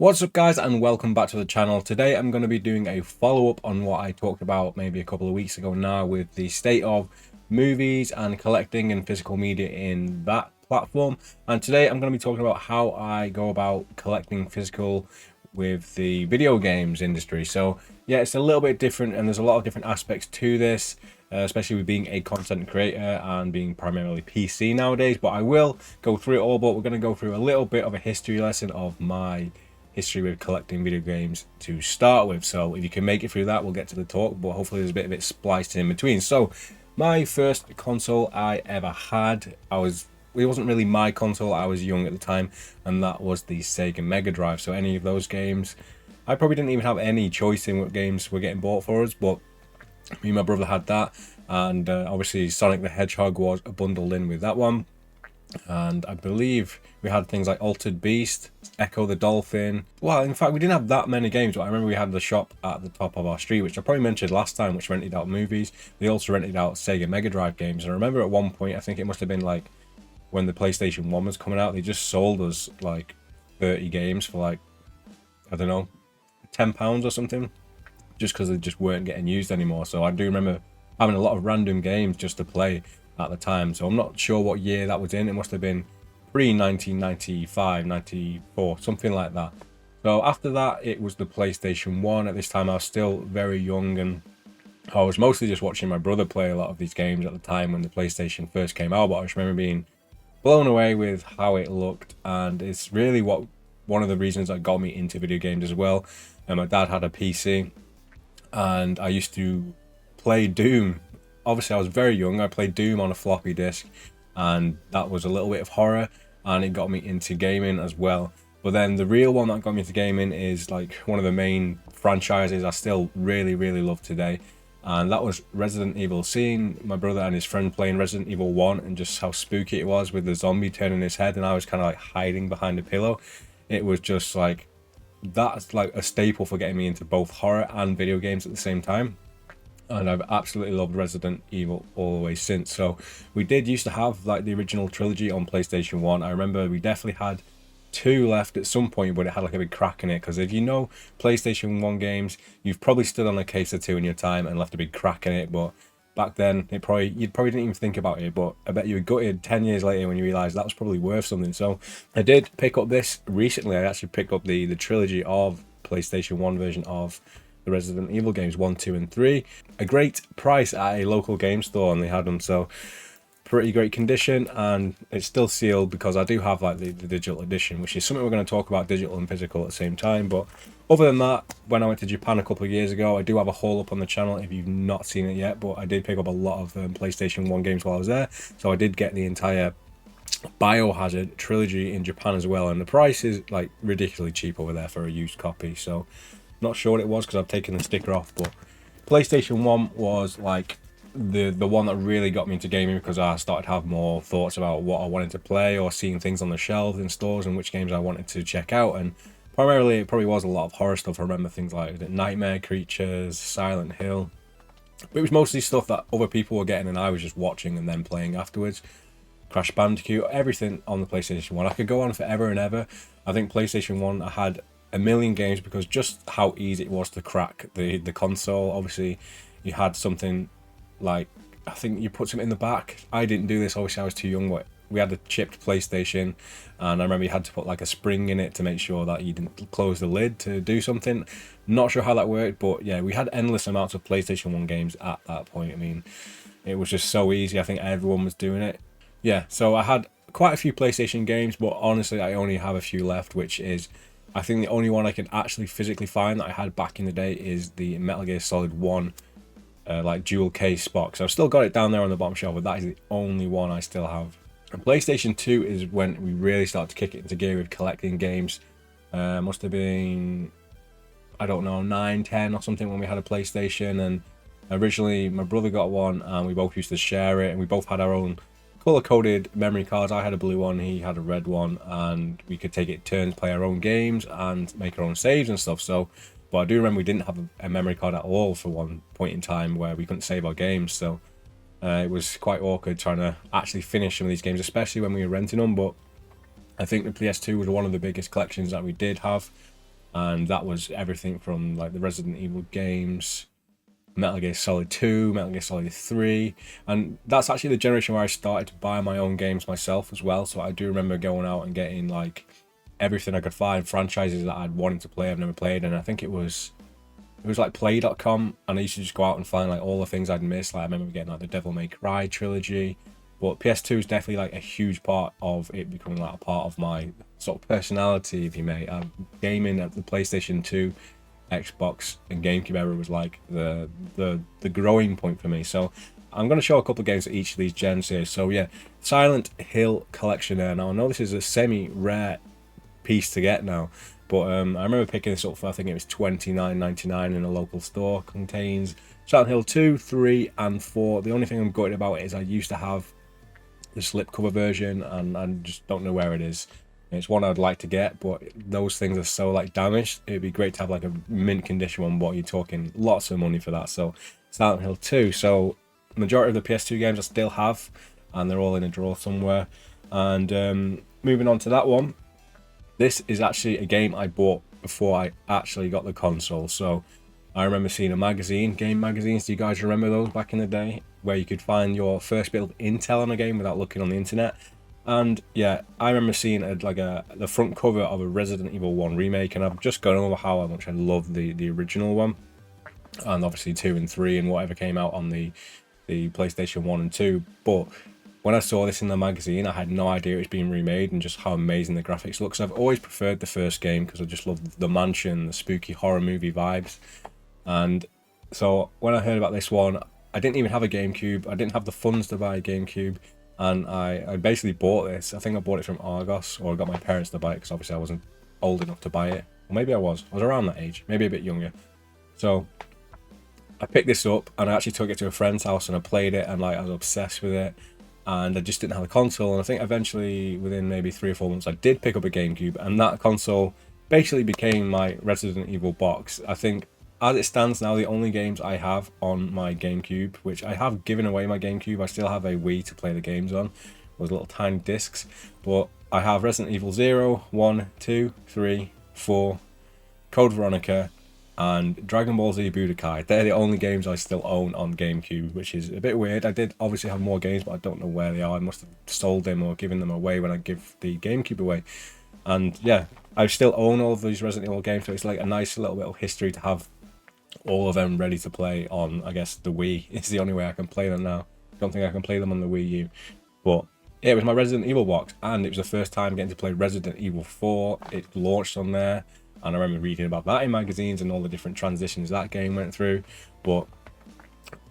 What's up guys, and welcome back to the channel. Today I'm going to be doing a follow-up on what I talked about maybe a couple of weeks ago now with the state of movies and collecting and physical media in that platform. And today I'm going to be talking about how I go about collecting physical with the video games industry. So yeah, it's a little bit different and there's a lot of different aspects to this, especially with being a content creator and being primarily PC nowadays. But I will go through it all, but we're going to go through a little bit of a history lesson of my history with collecting video games to start with. So if you can make it through that, we'll get to the talk, but hopefully there's a bit of it spliced in between. So my first console I ever had, it wasn't really my console, I was young at the time, and that was the Sega Mega Drive. So any of those games, I probably didn't even have any choice in what games were getting bought for us, but me and my brother had that, and obviously Sonic the Hedgehog was bundled in with that one. And I believe we had things like Altered Beast, Echo the Dolphin. Well, in fact, we didn't have that many games, but I remember we had the shop at the top of our street, which I probably mentioned last time, which rented out movies. They also rented out Sega Mega Drive games. And I remember at one point, I think it must have been like when the PlayStation 1 was coming out, they just sold us like 30 games for like, I don't know, £10 or something, just because they just weren't getting used anymore. So I do remember having a lot of random games just to play at the time. So I'm not sure what year that was in. It must have been pre-1995, 94, something like that. So after that, it was the PlayStation 1. At this time, I was still very young, and I was mostly just watching my brother play a lot of these games at the time when the PlayStation first came out. But I just remember being blown away with how it looked, and it's really one of the reasons that got me into video games as well. And my dad had a PC, and I used to play Doom. Obviously I was very young. I played Doom on a floppy disk, and that was a little bit of horror, and it got me into gaming as well. But then the real one that got me into gaming is like one of the main franchises I still really love today, and that was Resident Evil. Seeing my brother and his friend playing Resident Evil 1 and just how spooky it was with the zombie turning his head and I was kind of like hiding behind a pillow, it was just like, that's like a staple for getting me into both horror and video games at the same time. And I've absolutely loved Resident Evil all the way since. So we did used to have like the original trilogy on PlayStation 1. I remember we definitely had 2 left at some point, but it had like a big crack in it, because if you know PlayStation 1 games, you've probably stood on a case or 2 in your time and left a big crack in it. But back then you probably didn't even think about it, but I bet you were gutted 10 years later when you realized that was probably worth something. So I did pick up this recently. I actually picked up the trilogy of PlayStation 1 version of the Resident Evil games 1, 2 and 3. A great price at a local game store, and they had them, so pretty great condition, and it's still sealed because I do have like the digital edition, which is something we're going to talk about, digital and physical at the same time. But other than that, when I went to Japan a couple of years ago, I do have a haul up on the channel if you've not seen it yet, but I did pick up a lot of PlayStation 1 games while I was there, so I did get the entire Biohazard trilogy in Japan as well, and the price is like ridiculously cheap over there for a used copy. So not sure what it was because I've taken the sticker off, but PlayStation 1 was like the one that really got me into gaming, because I started to have more thoughts about what I wanted to play, or seeing things on the shelves in stores and which games I wanted to check out. And primarily it probably was a lot of horror stuff. I remember things like Nightmare Creatures, Silent Hill, but it was mostly stuff that other people were getting and I was just watching and then playing afterwards. Crash Bandicoot, everything on the PlayStation 1. I could go on forever and ever. I think PlayStation 1, I had a million games because just how easy it was to crack the console. Obviously you had something like, I think you put something in the back. I didn't do this, obviously I was too young, but we had a chipped PlayStation, and I remember you had to put like a spring in it to make sure that you didn't close the lid to do something. Not sure how that worked, but yeah, we had endless amounts of PlayStation 1 games at that point. I mean, it was just so easy. I think everyone was doing it. Yeah, so I had quite a few PlayStation games, but honestly I only have a few left, which is, I think the only one I can actually physically find that I had back in the day is the Metal Gear Solid 1 like dual case box. I've still got it down there on the bottom shelf, but that is the only one I still have. And PlayStation 2 is when we really started to kick it into gear with collecting games. Must have been, I don't know, 9, 10 or something when we had a PlayStation. And originally my brother got one and we both used to share it, and we both had our own color-coded memory cards. I had a blue one, he had a red one, and we could take it turns, play our own games and make our own saves and stuff. So, but I do remember we didn't have a memory card at all for one point in time where we couldn't save our games. So it was quite awkward trying to actually finish some of these games, especially when we were renting them. But I think the PS2 was one of the biggest collections that we did have. and that was everything from like the Resident Evil games, Metal Gear Solid 2, Metal Gear Solid 3, and that's actually the generation where I started to buy my own games myself as well. So I do remember going out and getting like everything I could find, franchises that I'd wanted to play I've never played, and I think it was like play.com, and I used to just go out and find like all the things I'd missed. Like I remember getting like the Devil May Cry trilogy, but PS2 is definitely like a huge part of it becoming like a part of my sort of personality, if you may. Gaming at the PlayStation 2, Xbox, and GameCube era was like the growing point for me. So I'm going to show a couple of games at each of these gens here. So yeah, Silent Hill Collection there. Now I know this is a semi-rare piece to get now, but I remember picking this up for, I think it was $29.99 in a local store. Contains Silent Hill 2, 3, and 4. The only thing I'm gutted about it is I used to have the slipcover version, and I just don't know where it is. It's one I'd like to get, but those things are so like damaged. It'd be great to have like a mint condition one, but you're talking lots of money for that. So Silent Hill 2. So majority of the PS2 games I still have, and they're all in a drawer somewhere. And moving on to that one, this is actually a game I bought before I actually got the console. So I remember seeing a magazine, game magazines. Do you guys remember those back in the day, where you could find your first bit of intel on a game without looking on the internet? And yeah, I remember seeing the front cover of a Resident Evil 1 remake, and I've just gone over how much I love the original one, and obviously 2 and 3 and whatever came out on the PlayStation 1 and 2. But when I saw this in the magazine, I had no idea it was being remade, and just how amazing the graphics look. So I've always preferred the first game because I just love the mansion, the spooky horror movie vibes. And so when I heard about this one, I didn't even have a GameCube. I didn't have the funds to buy a GameCube. And I basically bought this. I think I bought it from Argos, or I got my parents to buy it because obviously I wasn't old enough to buy it. Or maybe I was around that age, maybe a bit younger. So I picked this up and I actually took it to a friend's house and I played it, and like I was obsessed with it. And I just didn't have a console. And I think eventually, within maybe 3 or 4 months, I did pick up a GameCube, and that console basically became my Resident Evil box. I think as it stands now, the only games I have on my GameCube, which I have given away my GameCube, I still have a Wii to play the games on, those little tiny discs, but I have Resident Evil 0, 1, 2, 3, 4, Code Veronica, and Dragon Ball Z Budokai. They're the only games I still own on GameCube, which is a bit weird. I did obviously have more games, but I don't know where they are. I must have sold them or given them away when I give the GameCube away. And yeah, I still own all of these Resident Evil games, so it's like a nice little bit of history to have all of them ready to play on, I guess, the Wii. It's the only way I can play them now. I don't think I can play them on the Wii U. But yeah, it was my Resident Evil box, and it was the first time getting to play Resident Evil 4. It launched on there, and I remember reading about that in magazines and all the different transitions that game went through. But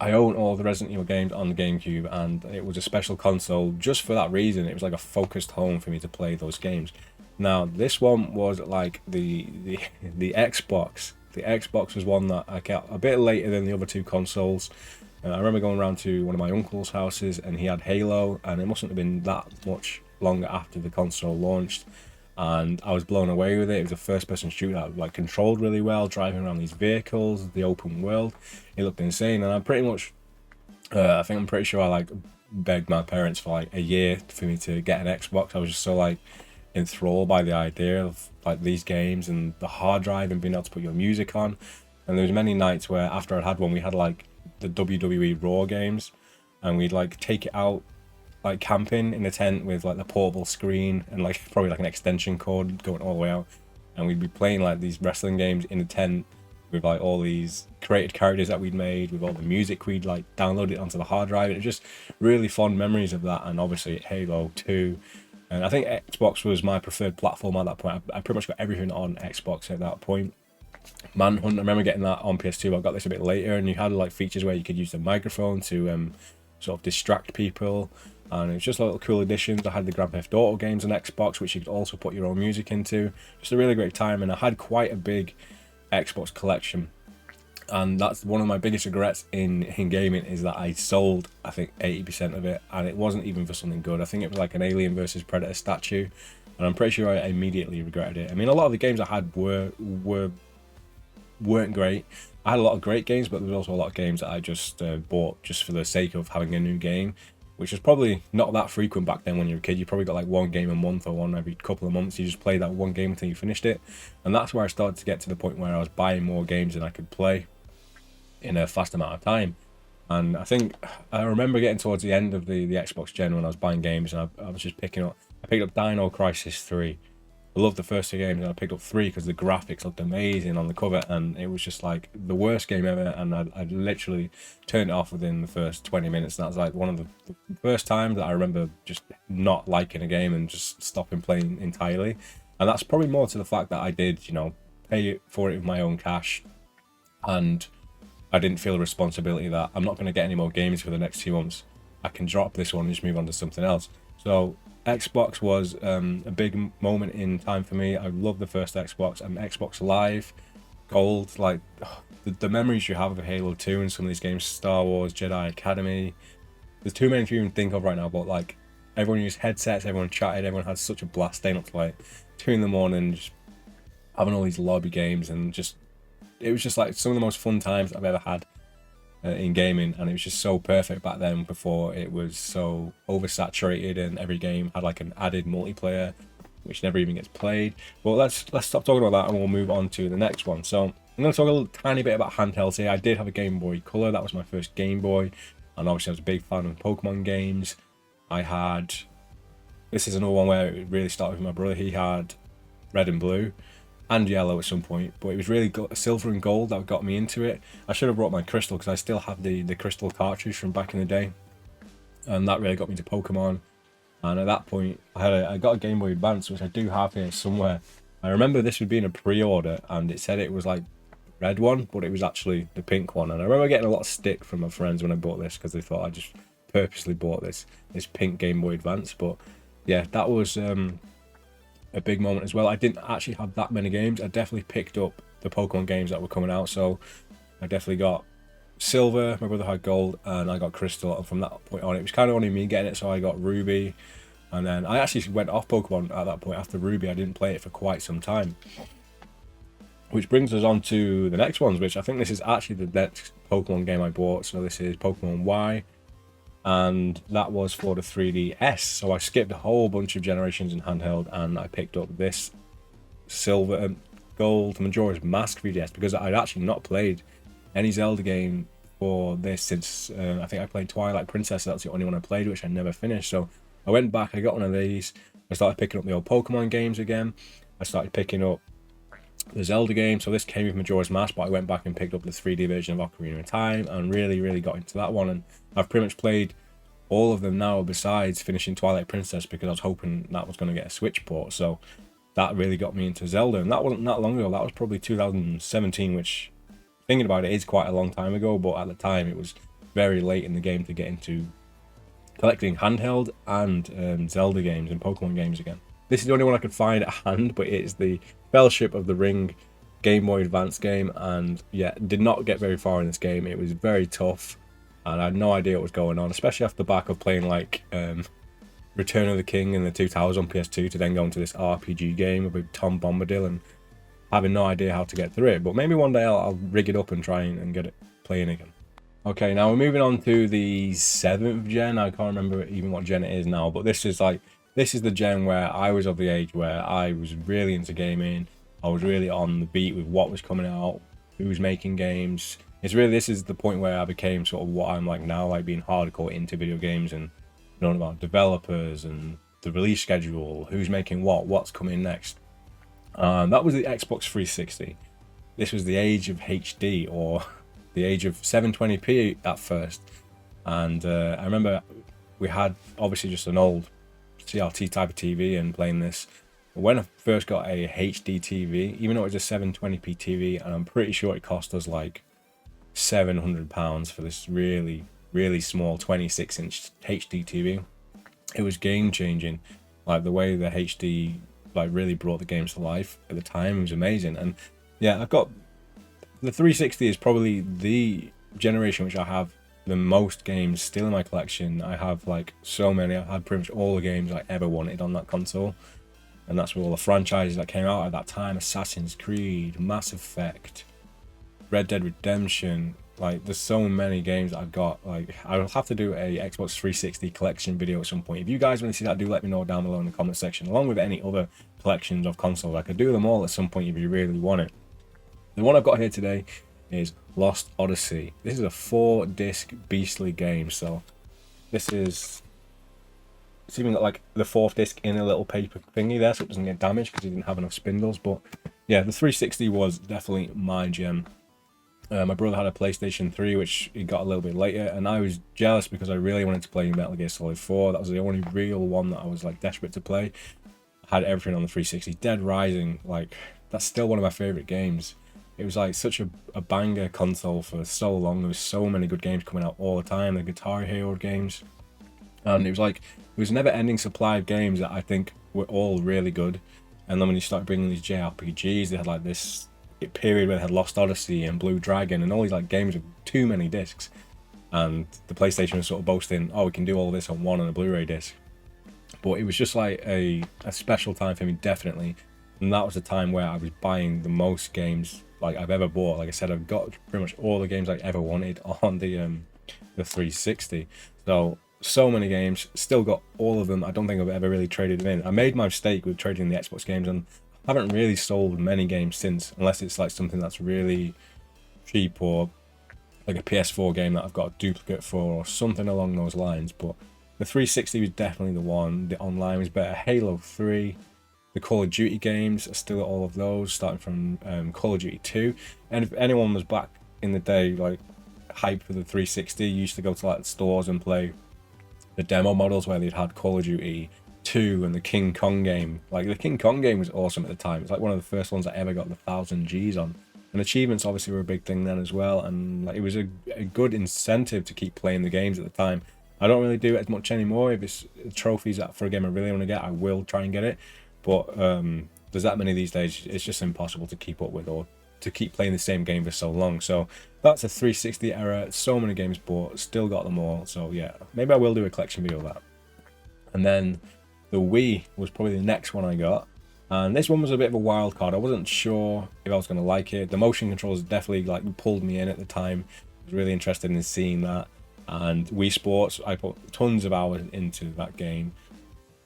I own all the Resident Evil games on the GameCube, and it was a special console just for that reason. It was like a focused home for me to play those games. Now, this one was like the Xbox. The Xbox was one that I got a bit later than the other 2 consoles. I remember going around to one of my uncle's houses, and he had Halo, and it mustn't have been that much longer after the console launched. And I was blown away with it. It was a first-person shooter that like controlled really well, driving around these vehicles, the open world. It looked insane, and I pretty much, I think I'm pretty sure I like begged my parents for like a year for me to get an Xbox. I was just so like enthralled by the idea of like these games and the hard drive and being able to put your music on. And there was many nights where after I'd had one, we had like the WWE Raw games, and we'd like take it out like camping in a tent with like the portable screen and like probably like an extension cord going all the way out, and we'd be playing like these wrestling games in a tent with like all these created characters that we'd made, with all the music we'd like downloaded onto the hard drive. It was just really fond memories of that. And obviously Halo 2, and I think Xbox was my preferred platform at that point. I pretty much got everything on Xbox at that point. Manhunt, I remember getting that on PS2. I got this a bit later, and you had like features where you could use the microphone to sort of distract people, and it was just little cool additions. I had the Grand Theft Auto games on Xbox, which you could also put your own music into. Just a really great time, and I had quite a big Xbox collection. And that's one of my biggest regrets in gaming, is that I sold, I think, 80% of it, and it wasn't even for something good. I think it was like an Alien versus Predator statue, and I'm pretty sure I immediately regretted it. I mean, a lot of the games I had weren't great. I had a lot of great games, but there was also a lot of games that I just bought just for the sake of having a new game. which was probably not that frequent back then when you were a kid. You probably got like one game a month or one every couple of months. You just played that one game until you finished it. And that's where I started to get to the point where I was buying more games than I could play in a fast amount of time. And I think I remember getting towards the end of the Xbox gen when I was buying games, and I was just I picked up Dino Crisis 3. I loved the first two games, and I picked up 3 because the graphics looked amazing on the cover, and it was just like the worst game ever, and I literally turned it off within the first 20 minutes. And that was like one of the first times that I remember just not liking a game and just stopping playing entirely. And that's probably more to the fact that I did, pay for it with my own cash, and I didn't feel a responsibility that I'm not going to get any more games for the next 2 months. I can drop this one and just move on to something else. So Xbox was a big moment in time for me. I love the first Xbox and Xbox Live, Gold, like the memories you have of Halo 2 and some of these games, Star Wars, Jedi Academy. There's too many to even think of right now, but like everyone used headsets, everyone chatted, everyone had such a blast staying up to like 2 a.m, just having all these lobby games, and it was just like some of the most fun times I've ever had in gaming, and it was just so perfect back then before it was so oversaturated and every game had like an added multiplayer which never even gets played. But let's stop talking about that and we'll move on to the next one. So I'm going to talk a little tiny bit about handhelds here. I did have a Game Boy Color. That was my first Game Boy, and obviously I was a big fan of Pokemon games. This is another one where it really started with my brother. He had red and blue and yellow at some point, but it was really silver and gold that got me into it. I should have brought my crystal because I still have the crystal cartridge from back in the day, and that really got me to Pokemon. And at that point I got a Game Boy Advance, which I do have here somewhere. I remember this would be in a pre-order, and it said it was like red one, but it was actually the pink one. And I remember getting a lot of stick from my friends when I bought this because they thought I just purposely bought this pink Game Boy Advance. But yeah, that was a big moment as well. I didn't actually have that many games. I definitely picked up the Pokemon games that were coming out, so I definitely got Silver, my brother had Gold, and I got Crystal, and from that point on it was kind of only me getting it, so I got Ruby, and then I actually went off Pokemon at that point. After Ruby I didn't play it for quite some time, which brings us on to the next ones, which I think this is actually the next Pokemon game I bought. So this is Pokemon Y, and that was for the 3DS. So I skipped a whole bunch of generations in handheld, and I picked up this Silver, Gold, Majora's Mask 3DS because I'd actually not played any Zelda game for this since I think I played Twilight Princess. That's the only one I played, which I never finished. So I went back, I got one of these, I started picking up the old Pokemon games again, I started picking up the Zelda game. So this came with Majora's Mask, but I went back and picked up the 3D version of Ocarina of Time and really got into that one, and I've pretty much played all of them now besides finishing Twilight Princess because I was hoping that was going to get a Switch port. So that really got me into Zelda, and that wasn't that long ago. That was probably 2017, which, thinking about it, is quite a long time ago, but at the time it was very late in the game to get into collecting handheld and Zelda games and Pokemon games again. This is the only one I could find at hand, but it is the Fellowship of the Ring Game Boy Advance game, and yeah, did not get very far in this game. It was very tough, and I had no idea what was going on, especially off the back of playing like Return of the King and the Two Towers on PS2 to then go into this RPG game with Tom Bombadil and having no idea how to get through it. But maybe one day I'll rig it up and try and get it playing again. Okay, now we're moving on to the 7th gen. I can't remember even what gen it is now, but this is the gen where I was of the age where I was really into gaming. I was really on the beat with what was coming out, who was making games. This is the point where I became sort of what I'm like now, like being hardcore into video games and knowing about developers and the release schedule, who's making what's coming next. That was the Xbox 360. This was the age of HD, or the age of 720p at first. And I remember we had obviously just an old CRT type of TV and playing this. When I first got a HD TV, even though it was a 720p TV, and I'm pretty sure it cost us like £700 for this really small 26-inch HD TV. It was game changing. Like the way the HD like really brought the games to life at the time was amazing. And yeah, I've got the 360 is probably the generation which I have the most games still in my collection. I have like so many. I've had pretty much all the games I ever wanted on that console, and that's with all the franchises that came out at that time: Assassin's Creed, Mass Effect, Red Dead Redemption, Like, there's so many games that I've got. Like, I'll have to do a Xbox 360 collection video at some point. If you guys want to see that, do let me know down below in the comment section, along with any other collections of consoles. I could do them all at some point if you really want it. The one I've got here today is Lost Odyssey. This is a 4-disc beastly game. So this is, it's even got like the 4th disc in a little paper thingy there, so it doesn't get damaged because it didn't have enough spindles. But yeah, the 360 was definitely my gem. My brother had a PlayStation 3, which he got a little bit later, and I was jealous because I really wanted to play Metal Gear Solid 4. That was the only real one that I was like desperate to play. I had everything on the 360. Dead Rising, like, that's still one of my favorite games. It was like such a banger console for so long. There was so many good games coming out all the time. The Guitar Hero games, and it was like, it was a never-ending supply of games that I think were all really good. And then when you start bringing these JRPGs, they had like this period where they had Lost Odyssey and Blue Dragon and all these like games with too many discs, and the PlayStation was sort of boasting, oh, we can do all this on one on a Blu-ray disc. But it was just like a special time for me, definitely. And that was the time where I was buying the most games like I've ever bought. Like I said, I've got pretty much all the games I ever wanted on the 360. So many games, still got all of them. I don't think I've ever really traded them in. I made my mistake with trading the Xbox games, and I haven't really sold many games since, unless it's like something that's really cheap or like a PS4 game that I've got a duplicate for or something along those lines. But the 360 was definitely the one. The online was better. Halo 3, the Call of Duty games, I still got all of those, starting from Call of Duty 2. And if anyone was back in the day like hyped for the 360, you used to go to like the stores and play the demo models where they'd had Call of Duty 2 and the King Kong game. Like, the King Kong game was awesome at the time. It's like one of the first ones I ever got the 1000 Gs on. And achievements obviously were a big thing then as well, and like, it was a good incentive to keep playing the games at the time. I don't really do it as much anymore. If it's trophies that for a game I really want to get, I will try and get it. But there's that many these days, it's just impossible to keep up with or to keep playing the same game for so long. So that's a 360 era. So many games bought, still got them all. So yeah, maybe I will do a collection video of that. And then the Wii was probably the next one I got, and this one was a bit of a wild card. I wasn't sure if I was going to like it. The motion controls definitely like pulled me in at the time. I was really interested in seeing that. And Wii Sports, I put tons of hours into that game,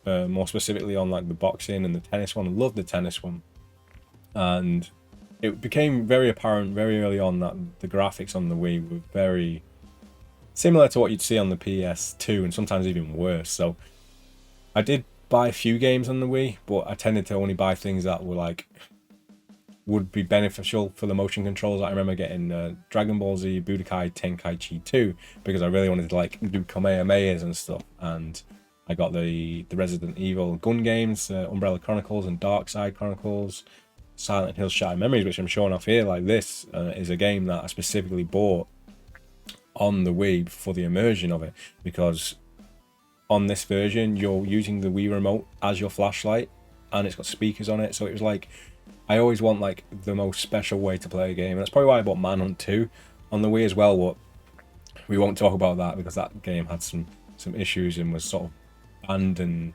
more specifically on like the boxing and the tennis one. I loved the tennis one, and it became very apparent very early on that the graphics on the Wii were very similar to what you'd see on the PS2, and sometimes even worse. So I did buy a few games on the Wii, but I tended to only buy things that were like would be beneficial for the motion controls. I remember getting Dragon Ball Z Budokai Tenkaichi 2 because I really wanted to like do Kamehamehas and stuff, and I got the Resident Evil gun games, Umbrella Chronicles and Dark Side Chronicles, Silent Hill Shattered Memories, which I'm showing off here. Like, this is a game that I specifically bought on the Wii for the immersion of it, because on this version you're using the Wii remote as your flashlight and it's got speakers on it. So it was like, I always want like the most special way to play a game, and that's probably why I bought Manhunt 2 on the Wii as well. But we won't talk about that because that game had some issues and was sort of banned and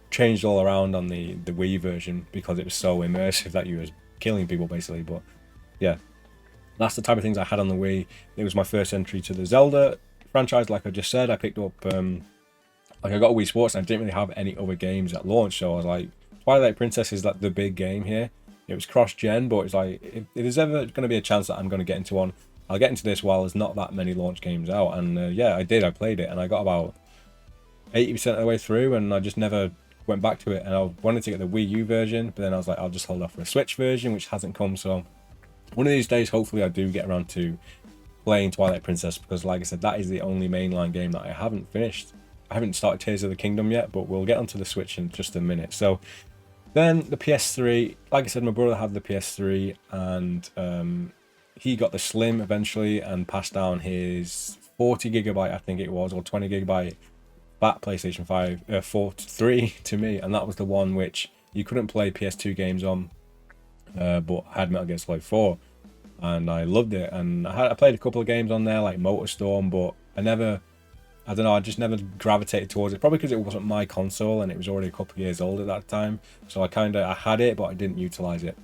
changed all around on the Wii version because it was so immersive that you was killing people basically. But yeah, that's the type of things I had on the Wii. It was my first entry to the Zelda franchise. Like I just said, I picked up like I got a Wii Sports and I didn't really have any other games at launch, so I was like, Twilight Princess is like the big game here. It was cross-gen, but it's like, if there's ever going to be a chance that I'm going to get into one, I'll get into this while there's not that many launch games out. And yeah, I did. I played it and I got about 80% of the way through, and I just never went back to it. And I wanted to get the Wii U version, but then I was like, I'll just hold off for a Switch version, which hasn't come. So one of these days, hopefully I do get around to playing Twilight Princess, because like I said, that is the only mainline game that I haven't finished. I haven't started Tears of the Kingdom yet, but we'll get onto the Switch in just a minute. So then the PS3, like I said, my brother had the PS3, and he got the Slim eventually and passed down his 40GB, I think it was, or 20GB fat PlayStation 3 to me, and that was the one which you couldn't play PS2 games on, but I had Metal Gear Solid 4, and I loved it. And I played a couple of games on there, like MotorStorm, but I don't know, I just never gravitated towards it, probably because it wasn't my console and it was already a couple of years old at that time. So I had it, but I didn't utilize it.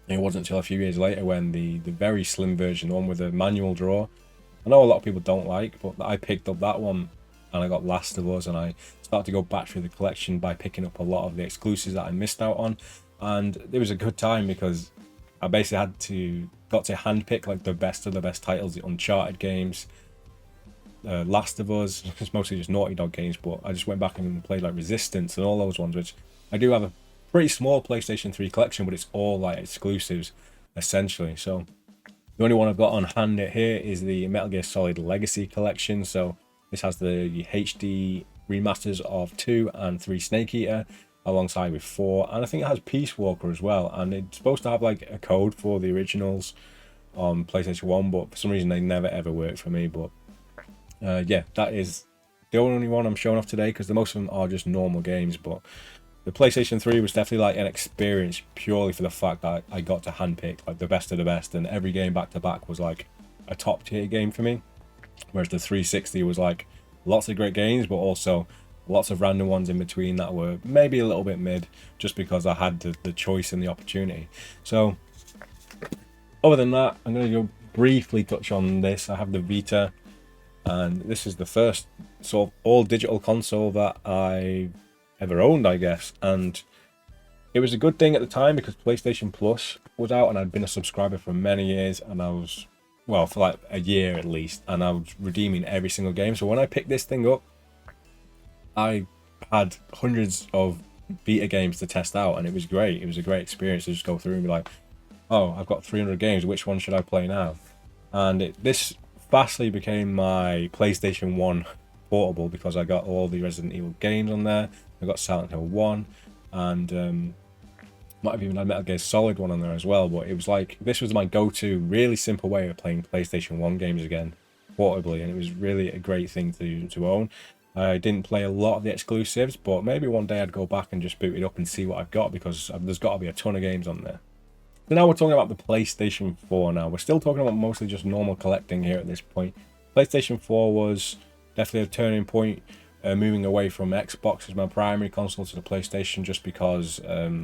And it wasn't until a few years later when the very slim version, the one with the manual draw, I know a lot of people don't like, but I picked up that one and I got Last of Us, and I started to go back through the collection by picking up a lot of the exclusives that I missed out on. And it was a good time because I basically got to handpick like the best of the best titles, the Uncharted games, Last of Us. It's mostly just Naughty Dog games, but I just went back and played like Resistance and all those ones, which I do have a pretty small PlayStation 3 collection, but it's all like exclusives essentially. So the only one I've got on hand here is the Metal Gear Solid Legacy collection. So this has the HD remasters of 2 and 3 Snake Eater alongside with 4, and I think it has Peace Walker as well, and it's supposed to have like a code for the originals on PlayStation 1, but for some reason they never ever worked for me. But yeah, that is the only one I'm showing off today because the most of them are just normal games. But the PlayStation 3 was definitely like an experience purely for the fact that I got to handpick like the best of the best, and every game back to back was like a top tier game for me. Whereas the 360 was like lots of great games, but also lots of random ones in between that were maybe a little bit mid, just because I had the choice and the opportunity. So other than that, I'm going to go briefly touch on this. I have the Vita, and this is the first sort of all digital console that I ever owned, I guess. And it was a good thing at the time because PlayStation Plus was out, and I'd been a subscriber for many years, and I was, well, for like a year at least, and I was redeeming every single game. So when I picked this thing up, I had hundreds of Vita games to test out, and it was great. It was a great experience to just go through and be like, oh, I've got 300 games, which one should I play now? And this fastly became my PlayStation 1 portable because I got all the Resident Evil games on there. I got Silent Hill 1, and might have even had Metal Gear Solid 1 on there as well. But it was like, this was my go-to really simple way of playing PlayStation 1 games again portably, and it was really a great thing to own. I didn't play a lot of the exclusives, but maybe one day I'd go back and just boot it up and see what I've got, because there's got to be a ton of games on there. So now we're talking about the PlayStation 4 now. We're still talking about mostly just normal collecting here at this point. PlayStation 4 was definitely a turning point, moving away from Xbox as my primary console to the PlayStation, just because I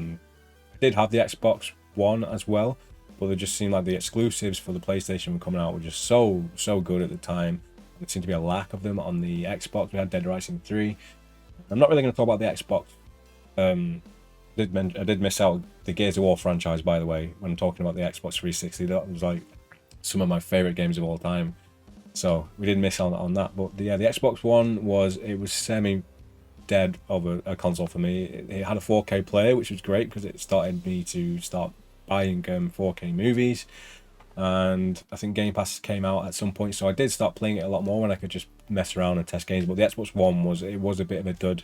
did have the Xbox One as well, but it just seemed like the exclusives for the PlayStation were coming out were just so good at the time. There seemed to be a lack of them on the Xbox. We had Dead Rising 3. I'm not really going to talk about the Xbox. I did miss out the Gears of War franchise, by the way, when I'm talking about the Xbox 360. That was like some of my favorite games of all time. So we did miss out on that. But the Xbox One was semi dead of a console for me. It had a 4K player, which was great because it started me to start buying 4K movies. And I think Game Pass came out at some point, so I did start playing it a lot more when I could just mess around and test games. But the Xbox One was a bit of a dud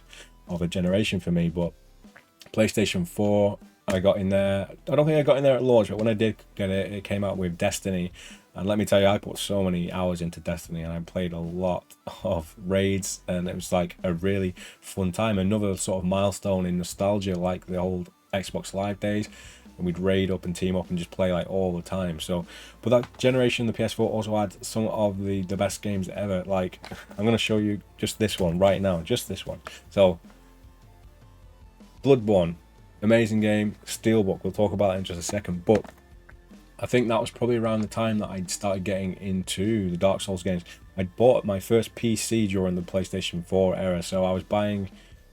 of a generation for me. But PlayStation 4, I got in there. I don't think I got in there at launch, but when I did get it, it came out with Destiny. And let me tell you, I put so many hours into Destiny, and I played a lot of raids, and it was like a really fun time. Another sort of milestone in nostalgia, like the old Xbox Live days. And we'd raid up and team up and just play like all the time. So, but that generation, the PS4 also had some of the best games ever. Like, I'm going to show you just this one right now, just this one. So, Bloodborne, amazing game. Steelbook, we'll talk about it in just a second. But I think that was probably around the time that I'd started getting into the Dark Souls games. I'd bought my first PC during the PlayStation 4 era, so I was buying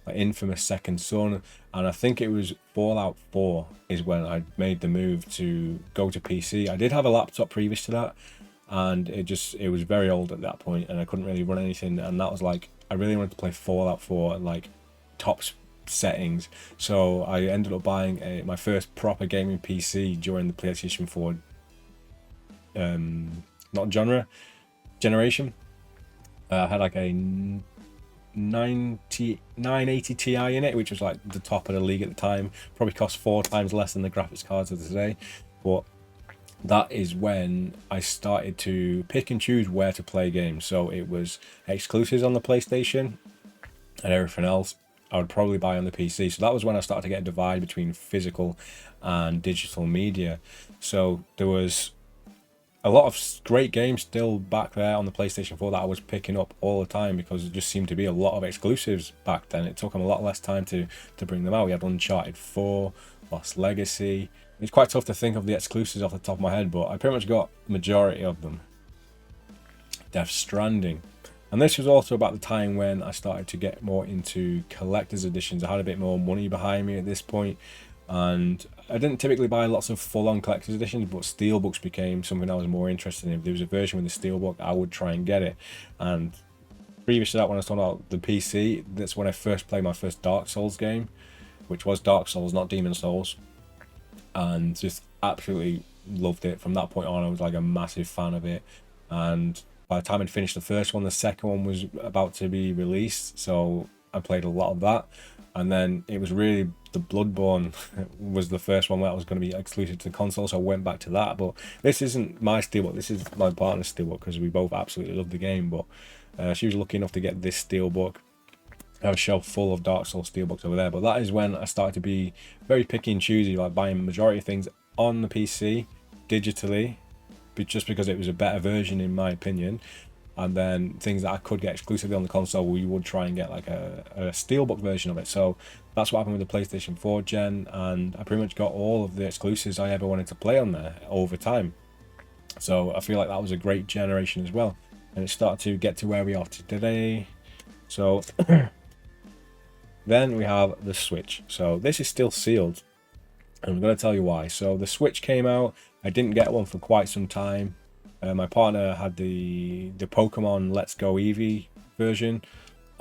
like Infamous Second Son, and I think it was Fallout 4 is when I made the move to go to PC. I did have a laptop previous to that, and it was very old at that point, and I couldn't really run anything, and that was like, I really wanted to play Fallout 4 at like top settings, so I ended up buying my first proper gaming PC during the PlayStation 4 generation. I had like a 980 Ti in it, which was like the top of the league at the time. Probably cost 4 times less than the graphics cards of today, but that is when I started to pick and choose where to play games. So it was exclusives on the PlayStation, and everything else I would probably buy on the PC. So that was when I started to get a divide between physical and digital media. So there was a lot of great games still back there on the PlayStation 4 that I was picking up all the time, because it just seemed to be a lot of exclusives back then. It took them a lot less time to bring them out. We had Uncharted 4, Lost Legacy. It's quite tough to think of the exclusives off the top of my head, but I pretty much got the majority of them. Death Stranding. And this was also about the time when I started to get more into collector's editions. I had a bit more money behind me at this point, and I didn't typically buy lots of full-on collector's editions, but Steelbooks became something I was more interested in. If there was a version with the Steelbook, I would try and get it. And previous to that, when I was talking about the PC, that's when I first played my first Dark Souls game, which was Dark Souls, not Demon Souls, and just absolutely loved it. From that point on, I was like a massive fan of it, and by the time I'd finished the first one, the second one was about to be released, so I played a lot of that. And then it was really the Bloodborne was the first one that was going to be exclusive to the console, so I went back to that. But this isn't my Steelbook, this is my partner's Steelbook, because we both absolutely love the game. But she was lucky enough to get this Steelbook. I have a shelf full of Dark Souls Steelbooks over there, but that is when I started to be very picky and choosy, like buying the majority of things on the PC digitally, just because it was a better version in my opinion, and then things that I could get exclusively on the console, we would try and get like a Steelbook version of it. So that's what happened with the PlayStation 4 gen, and I pretty much got all of the exclusives I ever wanted to play on there over time. So I feel like that was a great generation as well, and it started to get to where we are today. So then we have the Switch. So this is still sealed, and I'm going to tell you why. So the Switch came out, I didn't get one for quite some time. My partner had the Pokemon Let's Go Eevee version,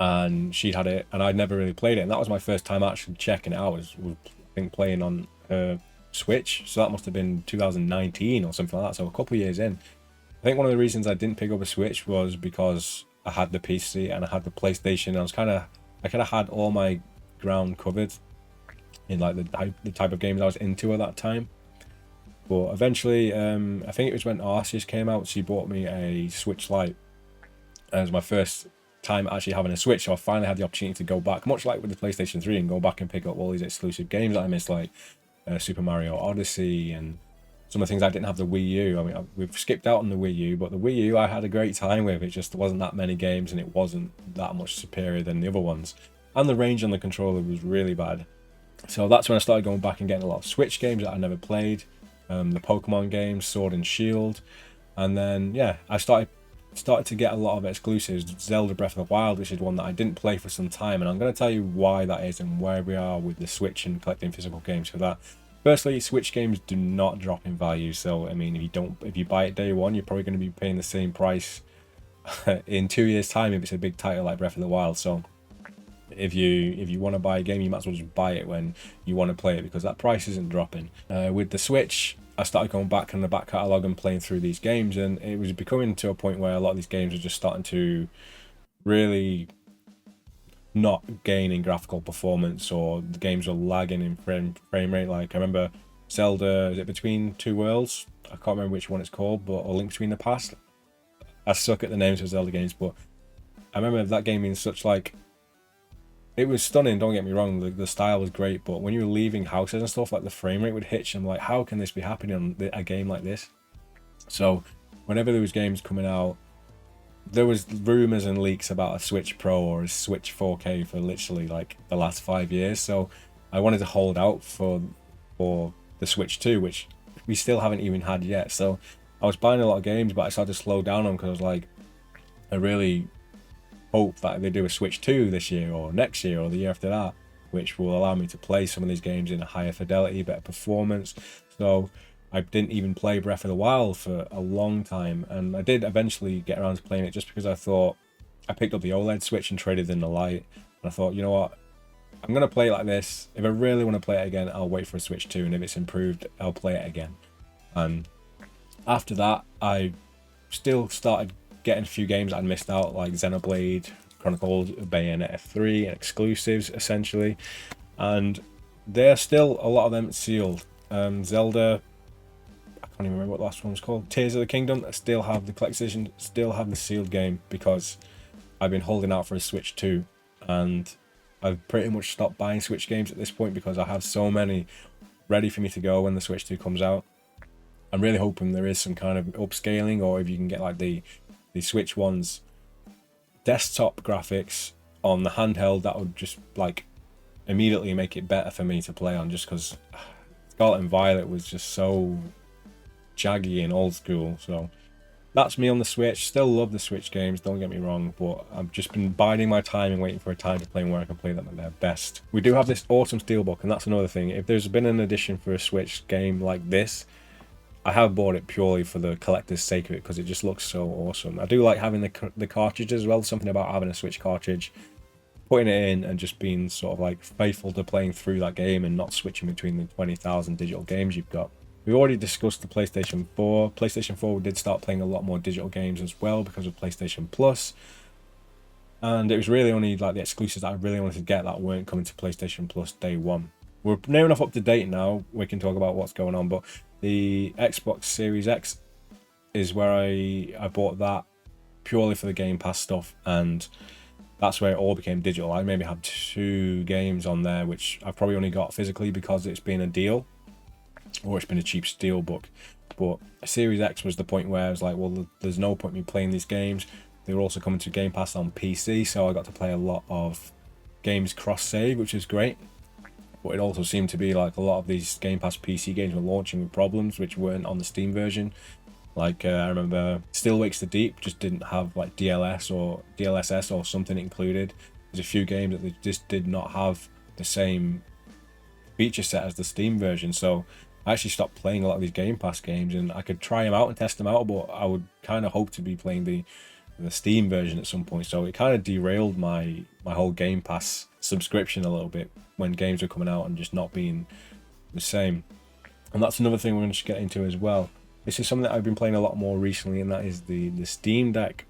and she'd had it, and I'd never really played it. And that was my first time actually checking it out. Was I think playing on her Switch, so that must have been 2019 or something like that. So a couple of years in. I think one of the reasons I didn't pick up a Switch was because I had the PC and I had the PlayStation. And I kind of had all my ground covered in like the type of games I was into at that time. But eventually, I think it was when Arceus came out, she bought me a Switch Lite. It was my first time actually having a Switch, so I finally had the opportunity to go back, much like with the PlayStation 3, and go back and pick up all these exclusive games that I missed, like Super Mario Odyssey and some of the things I didn't have the Wii U. I mean, we've skipped out on the Wii U, but the Wii U I had a great time with. It just wasn't that many games, and it wasn't that much superior than the other ones. And the range on the controller was really bad. So that's when I started going back and getting a lot of Switch games that I never played. The Pokemon games, Sword and Shield, and then yeah, I started to get a lot of exclusives. Zelda Breath of the Wild, which is one that I didn't play for some time, and I'm going to tell you why that is and where we are with the Switch and collecting physical games for that. Firstly, Switch games do not drop in value, so I mean, if you buy it day one, you're probably going to be paying the same price in 2 years' time if it's a big title like Breath of the Wild. So if you want to buy a game, you might as well just buy it when you want to play it, because that price isn't dropping. With the Switch, I started going back in the back catalogue and playing through these games, and it was becoming to a point where a lot of these games are just starting to really not gain in graphical performance, or the games are lagging in frame rate. Like I remember Zelda, is it Between Two Worlds? I can't remember which one it's called, but A Link Between the Past. I suck at the names of Zelda games, but I remember that game being such like, it was stunning, don't get me wrong, the style was great, but when you were leaving houses and stuff, like the frame rate would hitch. I'm like, how can this be happening on a game like this? So whenever there was games coming out, there was rumors and leaks about a Switch Pro or a Switch 4K for literally like the last 5 years. So I wanted to hold out for the Switch 2, which we still haven't even had yet. So I was buying a lot of games, but I started to slow down on them because I was like, I really hope that they do a Switch 2 this year or next year or the year after that, which will allow me to play some of these games in a higher fidelity, better performance. So I didn't even play Breath of the Wild for a long time, and I did eventually get around to playing it just because I thought, I picked up the OLED Switch and traded in the Lite, and I thought, you know what, I'm going to play it like this. If I really want to play it again, I'll wait for a Switch 2, and if it's improved, I'll play it again. And after that, I still started getting a few games I'd missed out, like Xenoblade Chronicles, Bayonetta 3, and exclusives, essentially. And there's still a lot of them sealed. Zelda, I can't even remember what the last one was called, Tears of the Kingdom, I still have the collector's edition, still have the sealed game, because I've been holding out for a Switch 2, and I've pretty much stopped buying Switch games at this point because I have so many ready for me to go when the Switch 2 comes out. I'm really hoping there is some kind of upscaling, or if you can get like the Switch one's desktop graphics on the handheld, that would just like immediately make it better for me to play on, just because Scarlet and Violet was just so jaggy and old school. So that's me on the Switch. Still love the Switch games, don't get me wrong, but I've just been biding my time and waiting for a time to play them where I can play them at their best. We do have this awesome Steelbook, and that's another thing. If there's been an edition for a Switch game like this, I have bought it purely for the collector's sake of it because it just looks so awesome. I do like having the cartridge as well. Something about having a Switch cartridge, putting it in and just being sort of like faithful to playing through that game and not switching between the 20,000 digital games you've got. We've already discussed the PlayStation 4. PlayStation 4 we did start playing a lot more digital games as well because of PlayStation Plus. And it was really only like the exclusives that I really wanted to get that weren't coming to PlayStation Plus day one. We're near enough up to date now. We can talk about what's going on, but the Xbox Series X is where I bought that purely for the Game Pass stuff, and that's where it all became digital. I maybe have 2 games on there, which I've probably only got physically because it's been a deal, or it's been a cheap Steelbook. But Series X was the point where I was like, well, there's no point in me playing these games. They were also coming to Game Pass on PC, so I got to play a lot of games cross-save, which is great. But it also seemed to be like a lot of these Game Pass PC games were launching with problems which weren't on the Steam version. Like I remember Still Wakes the Deep just didn't have like DLS or DLSS or something included. There's a few games that they just did not have the same feature set as the Steam version. So I actually stopped playing a lot of these Game Pass games, and I could try them out and test them out, but I would kind of hope to be playing the Steam version at some point. So it kind of derailed my whole Game Pass subscription a little bit when games were coming out and just not being the same. And that's another thing we're going to get into as well. This is something that I've been playing a lot more recently, and that is the Steam Deck.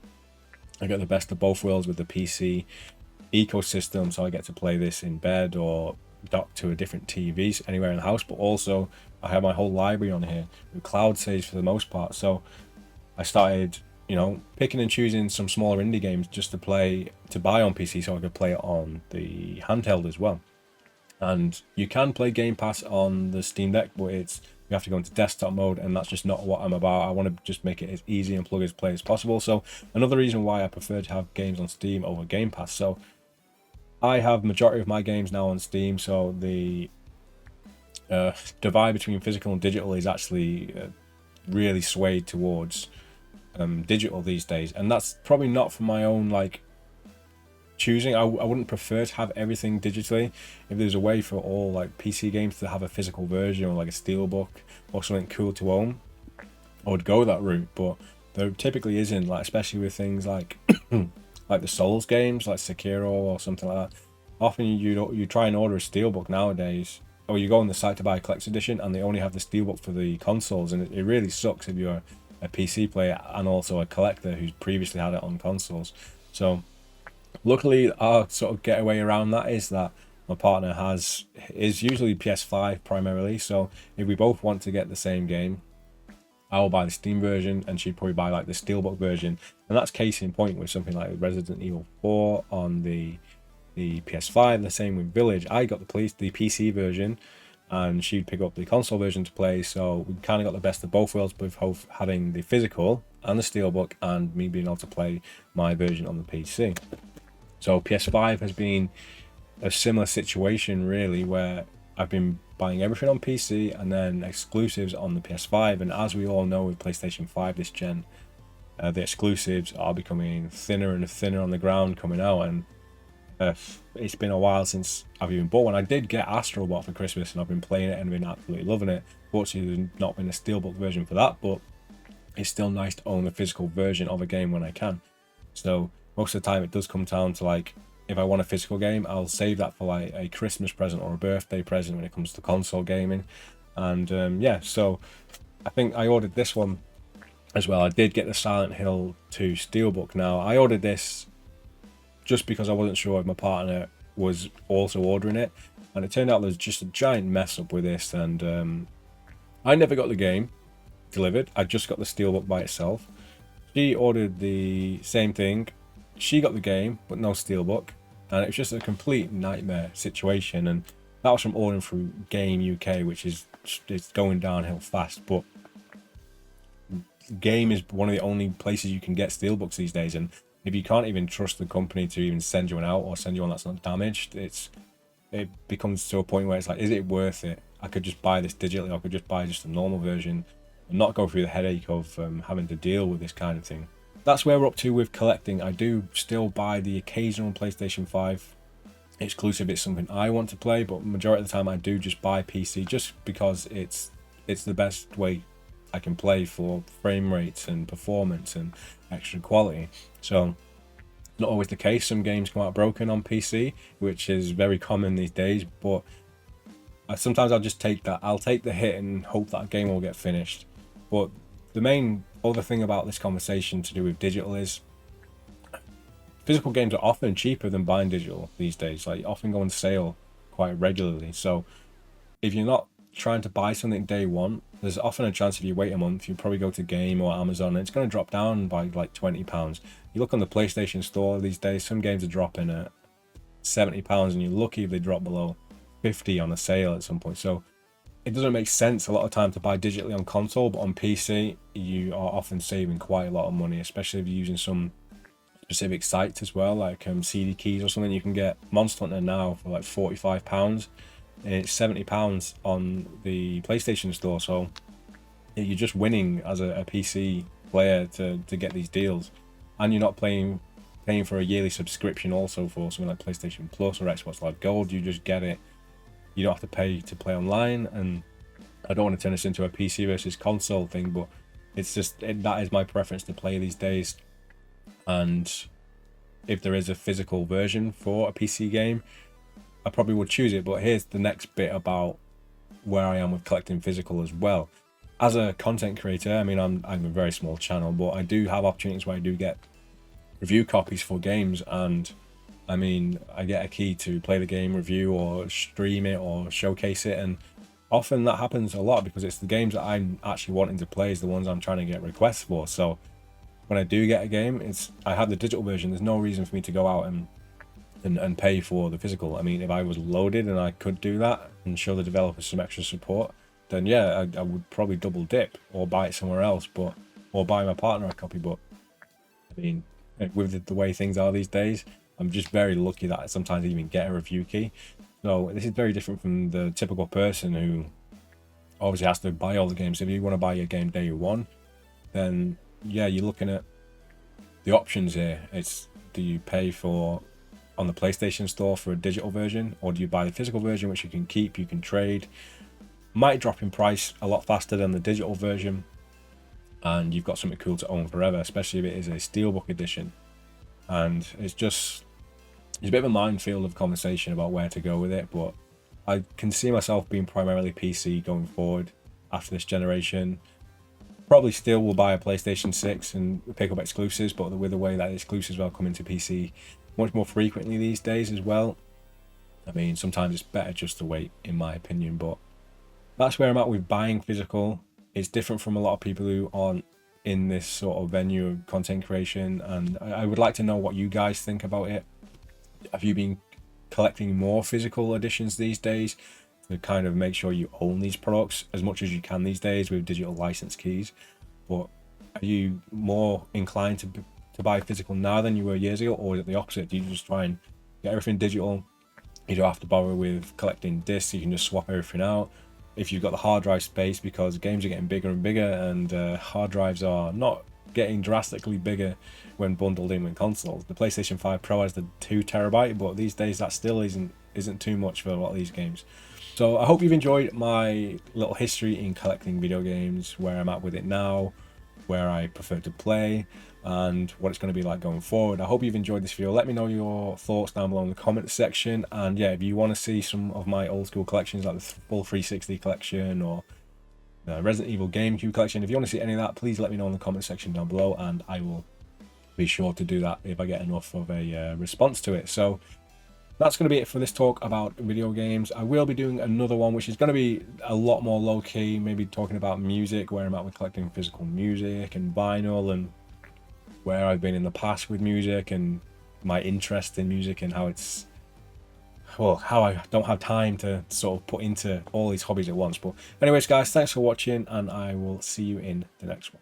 I get the best of both worlds with the PC ecosystem, so I get to play this in bed or docked to a different TV anywhere in the house, but also I have my whole library on here with cloud saves for the most part. So I started, picking and choosing some smaller indie games just to buy on PC so I could play it on the handheld as well. And you can play Game Pass on the Steam Deck, but you have to go into desktop mode, and that's just not what I'm about. I want to just make it as easy and plug and play as possible. So another reason why I prefer to have games on Steam over Game Pass. So I have majority of my games now on Steam, so the divide between physical and digital is actually really swayed towards digital these days, and that's probably not for my own choosing. I wouldn't prefer to have everything digitally. If there's a way for all PC games to have a physical version or like a Steelbook or something cool to own, I would go that route, but there typically isn't, especially with things like like the Souls games like Sekiro or something like that. Often you try and order a Steelbook nowadays, or you go on the site to buy a collector's edition and they only have the Steelbook for the consoles, and it really sucks if you're a PC player and also a collector who's previously had it on consoles. So luckily our sort of getaway around that is that my partner is usually PS5 primarily, so if we both want to get the same game, I will buy the Steam version and she'd probably buy the Steelbook version. And that's case in point with something like Resident Evil 4 on the PS5. The same with Village. I got the PC version and she'd pick up the console version to play, so we kind of got the best of both worlds with both having the physical and the Steelbook and me being able to play my version on the PC. So PS5 has been a similar situation really, where I've been buying everything on PC and then exclusives on the PS5, and as we all know with PlayStation 5 this gen, the exclusives are becoming thinner and thinner on the ground coming out, and it's been a while since I've even bought one. I did get Astro Bot for Christmas and I've been playing it and been absolutely loving it. Fortunately there's not been a Steelbook version for that, but it's still nice to own a physical version of a game when I can. So most of the time it does come down to if I want a physical game, I'll save that for a Christmas present or a birthday present when it comes to console gaming. And yeah, so I think I ordered this one as well. I did get the Silent Hill 2 Steelbook. Now I ordered this just because I wasn't sure if my partner was also ordering it, and it turned out there's just a giant mess up with this, and I never got the game delivered. I just got the Steelbook by itself. She ordered the same thing. She got the game but no Steelbook, and it was just a complete nightmare situation. And that was from ordering through Game UK, which is going downhill fast. But Game is one of the only places you can get Steelbooks these days, and if you can't even trust the company to even send you one out or send you one that's not damaged, it becomes to a point where it's is it worth it? I could just buy this digitally, or I could just buy just a normal version and not go through the headache of having to deal with this kind of thing. That's where we're up to with collecting. I do still buy the occasional PlayStation 5 exclusive. It's something I want to play, but majority of the time I do just buy PC just because it's the best way I can play for frame rates and performance and extra quality. So not always the case. Some games come out broken on PC, which is very common these days, but sometimes I'll just take that. I'll take the hit and hope that a game will get finished. But the main other thing about this conversation to do with digital is physical games are often cheaper than buying digital these days. Like, often go on sale quite regularly. So if you're not trying to buy something day one, there's often a chance if you wait a month, you probably go to Game or Amazon and it's going to drop down by like £20. You look on the PlayStation Store these days, some games are dropping at £70 and you're lucky if they drop below 50 on a sale at some point. So it doesn't make sense a lot of time to buy digitally on console, but on PC you are often saving quite a lot of money, especially if you're using some specific sites as well, like CD keys or something. You can get Monster Hunter now for like £45 and it's £70 on the PlayStation Store. So you're just winning as a PC player to get these deals, and you're not paying for a yearly subscription also for something like PlayStation Plus or Xbox Live Gold. You just get it. You don't have to pay to play online. And I don't want to turn this into a PC versus console thing, but it's just that is my preference to play these days. And if there is a physical version for a PC game, I probably would choose it. But here's the next bit about where I am with collecting physical as well. As a content creator, I mean, I'm a very small channel, but I do have opportunities where I do get review copies for games, and I mean, I get a key to play the game, review or stream it or showcase it, and often that happens a lot because it's the games that I'm actually wanting to play is the ones I'm trying to get requests for. So when I do get a game, I have the digital version. There's no reason for me to go out and pay for the physical. I mean, if I was loaded and I could do that and show the developers some extra support, then yeah, I would probably double dip or buy it somewhere else, or buy my partner a copy. But I mean, with the way things are these days, I'm just very lucky that I sometimes even get a review key. So this is very different from the typical person who obviously has to buy all the games. If you want to buy your game day one, then yeah, you're looking at the options here. Do you pay for on the PlayStation Store for a digital version, or do you buy the physical version, which you can keep, you can trade, might drop in price a lot faster than the digital version, and you've got something cool to own forever, especially if it is a Steelbook edition. And it's a bit of a minefield of conversation about where to go with it, but I can see myself being primarily PC going forward after this generation. Probably still will buy a PlayStation 6 and pick up exclusives, but with the way that exclusives are coming to PC much more frequently these days as well, I mean, sometimes it's better just to wait, in my opinion. But that's where I'm at with buying physical. It's different from a lot of people who aren't in this sort of venue of content creation, and I would like to know what you guys think about it. Have you been collecting more physical editions these days to kind of make sure you own these products as much as you can these days with digital license keys? But are you more inclined to buy physical now than you were years ago, or is it the opposite? Do you just try and get everything digital? You don't have to bother with collecting discs, you can just swap everything out. If you've got the hard drive space, because games are getting bigger and bigger, and hard drives are not getting drastically bigger when bundled in with consoles. The PlayStation 5 Pro has the 2TB, but these days that still isn't too much for a lot of these games. So I hope you've enjoyed my little history in collecting video games, where I'm at with it now, where I prefer to play, and what it's going to be like going forward. I hope you've enjoyed this video. Let me know your thoughts down below in the comment section, and yeah, if you want to see some of my old school collections like the full 360 collection or the Resident Evil GameCube collection, if you want to see any of that, please let me know in the comment section down below, and I will be sure to do that if I get enough of a response to it. So that's going to be it for this talk about video games. I will be doing another one which is going to be a lot more low-key, maybe talking about music, where I'm at with collecting physical music and vinyl, and where I've been in the past with music and my interest in music, and how I don't have time to sort of put into all these hobbies at once. But anyways guys, thanks for watching, and I will see you in the next one.